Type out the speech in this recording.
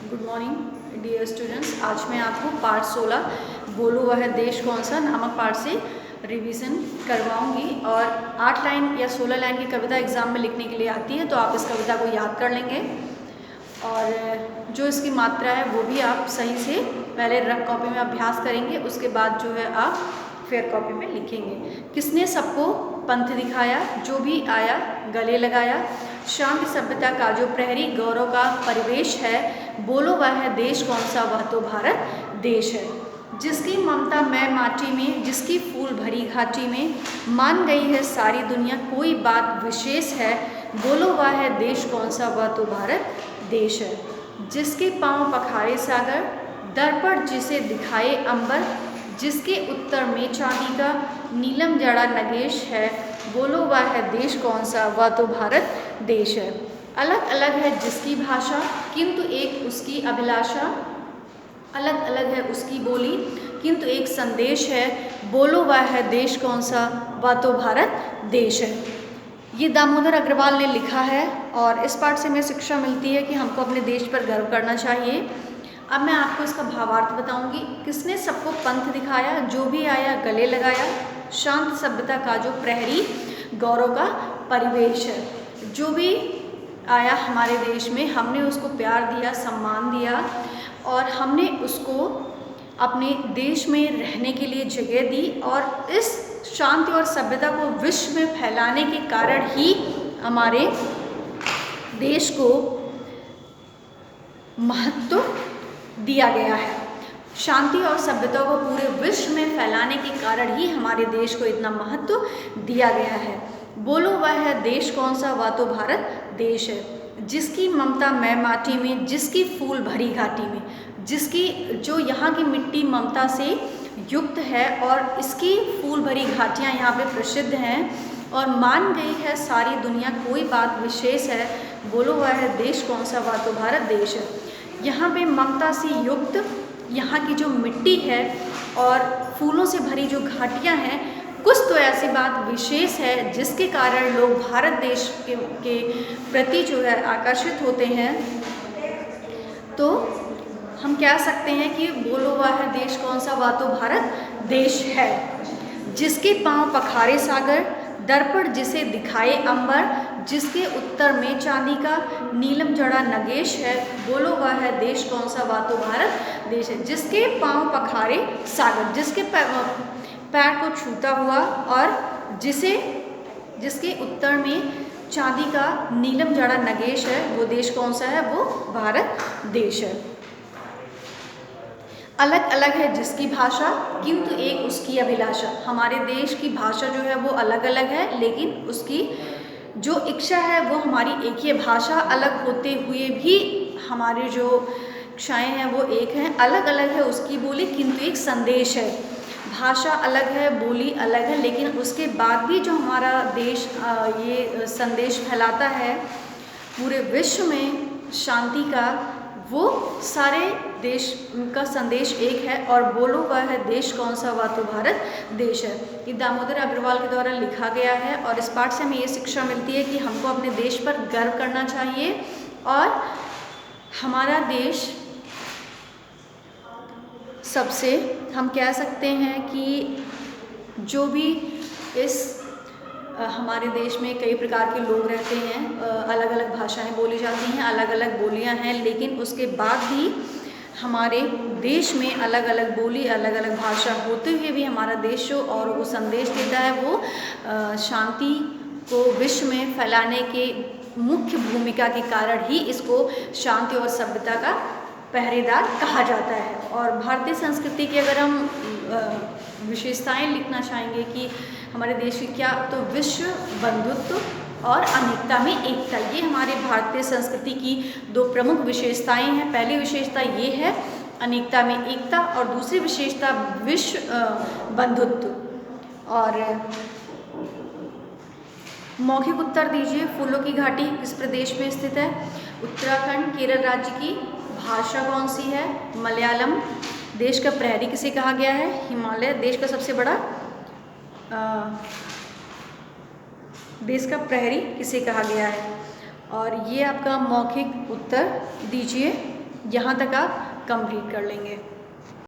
Good morning dear students. आज मैं आपको पार्ट 16 बोलो वह देश कौन सा नामक पार्ट से रिवीजन करवाऊंगी। और 8 लाइन या 16 लाइन की कविता एग्ज़ाम में लिखने के लिए आती है, तो आप इस कविता को याद कर लेंगे और जो इसकी मात्रा है वो भी आप सही से पहले रफ कॉपी में अभ्यास करेंगे, उसके बाद जो है आप फेयर कॉपी में लिखेंगे। किसने सबको पंथ दिखाया, जो भी आया गले लगाया, शांति सभ्यता का जो प्रहरी, गौरव का परिवेश है, बोलो वह है देश कौन सा, वह तो भारत देश है। जिसकी ममता मैं माटी में, जिसकी फूल भरी घाटी में, मान गई है सारी दुनिया कोई बात विशेष है, बोलो वह है देश कौन सा, वह तो भारत देश है। जिसके पांव पखारे सागर, दर्पण जिसे दिखाए अंबर, जिसके उत्तर में चांदी का नीलम जड़ा नगेश है, बोलो वह है देश कौन सा, वह तो भारत देश है। अलग अलग है जिसकी भाषा, किंतु एक उसकी अभिलाषा, अलग अलग है उसकी बोली, किंतु एक संदेश है, बोलो वह है देश कौन सा, वह तो भारत देश है। ये दामोदर अग्रवाल ने लिखा है और इस पाठ से हमें शिक्षा मिलती है कि हमको अपने देश पर गर्व करना चाहिए। अब मैं आपको इसका भावार्थ बताऊंगी। किसने सबको पंथ दिखाया, जो भी आया गले लगाया, शांत सभ्यता का जो प्रहरी, गौरव का परिवेश है। जो भी आया हमारे देश में, हमने उसको प्यार दिया, सम्मान दिया और हमने उसको अपने देश में रहने के लिए जगह दी, और इस शांति और सभ्यता को विश्व में फैलाने के कारण ही हमारे देश को महत्व दिया गया है। शांति और सभ्यता को पूरे विश्व में फैलाने के कारण ही हमारे देश को इतना महत्व दिया गया है। बोलो वह है देश कौन सा, वह तो भारत देश है। जिसकी ममता मैं माटी में, जिसकी फूल भरी घाटी में, जिसकी जो यहाँ की मिट्टी ममता से युक्त है और इसकी फूल भरी घाटियाँ यहाँ पे प्रसिद्ध हैं और मान गई है सारी दुनिया कोई बात विशेष है, बोलो वह है देश कौन सा, वह तो भारत देश है। यहाँ पे ममता से युक्त यहाँ की जो मिट्टी है और फूलों से भरी जो घाटियाँ हैं, कुछ तो ऐसी बात विशेष है जिसके कारण लोग भारत देश के प्रति जो है आकर्षित होते हैं। तो हम कह सकते हैं कि बोलो वह है देश कौन सा, वह तो भारत देश है। जिसके पांव पखारे सागर, दर्पण जिसे दिखाए अंबर, जिसके उत्तर में चांदी का नीलम जड़ा नगेश है, बोलो वह है देश कौन सा, वह तो भारत देश है। जिसके पांव पखारे सागर, जिसके पैर को छूता हुआ और जिसके उत्तर में चांदी का नीलम जड़ा नगेश है, वो देश कौन सा है, वो भारत देश है। अलग अलग है जिसकी भाषा, किंतु एक उसकी अभिलाषा। हमारे देश की भाषा जो है वो अलग अलग है, लेकिन उसकी जो इच्छा है वो हमारी एक ही है। भाषा अलग होते हुए भी हमारी जो इच्छाएं हैं वो एक हैं। अलग अलग है उसकी बोली, किंतु एक संदेश है। भाषा अलग है, बोली अलग है, लेकिन उसके बाद भी जो हमारा देश ये संदेश फैलाता है पूरे विश्व में शांति का, वो सारे देश का संदेश एक है और बोलो वह है देश कौन सा, वह तो भारत देश है। ये दामोदर अग्रवाल के द्वारा लिखा गया है और इस पाठ से हमें ये शिक्षा मिलती है कि हमको अपने देश पर गर्व करना चाहिए और हमारा देश सबसे, हम कह सकते हैं कि जो भी इस हमारे देश में कई प्रकार के लोग रहते हैं, अलग अलग भाषाएं बोली जाती हैं, अलग अलग बोलियां हैं, लेकिन उसके बाद भी हमारे देश में अलग अलग बोली, अलग अलग भाषा होते हुए भी हमारा देश जो और वो संदेश देता है, वो शांति को विश्व में फैलाने के मुख्य भूमिका के कारण ही इसको शांति और सभ्यता का पहरेदार कहा जाता है। और भारतीय संस्कृति की अगर हम विशेषताएं लिखना चाहेंगे कि हमारे देश की क्या, तो विश्व बंधुत्व और अनेकता में एकता, ये हमारे भारतीय संस्कृति की दो प्रमुख विशेषताएं हैं। पहली विशेषता ये है अनेकता में एकता और दूसरी विशेषता विश्व बंधुत्व। और मौखिक उत्तर दीजिए। फूलों की घाटी किस प्रदेश में स्थित है? उत्तराखंड। केरल राज्य की भाषा कौन सी है? मलयालम। देश का प्रहरी किसे कहा गया है? हिमालय। देश का सबसे बड़ा देश का प्रहरी किसे कहा गया है? और ये आपका मौखिक उत्तर दीजिए। यहाँ तक आप कंप्लीट कर लेंगे।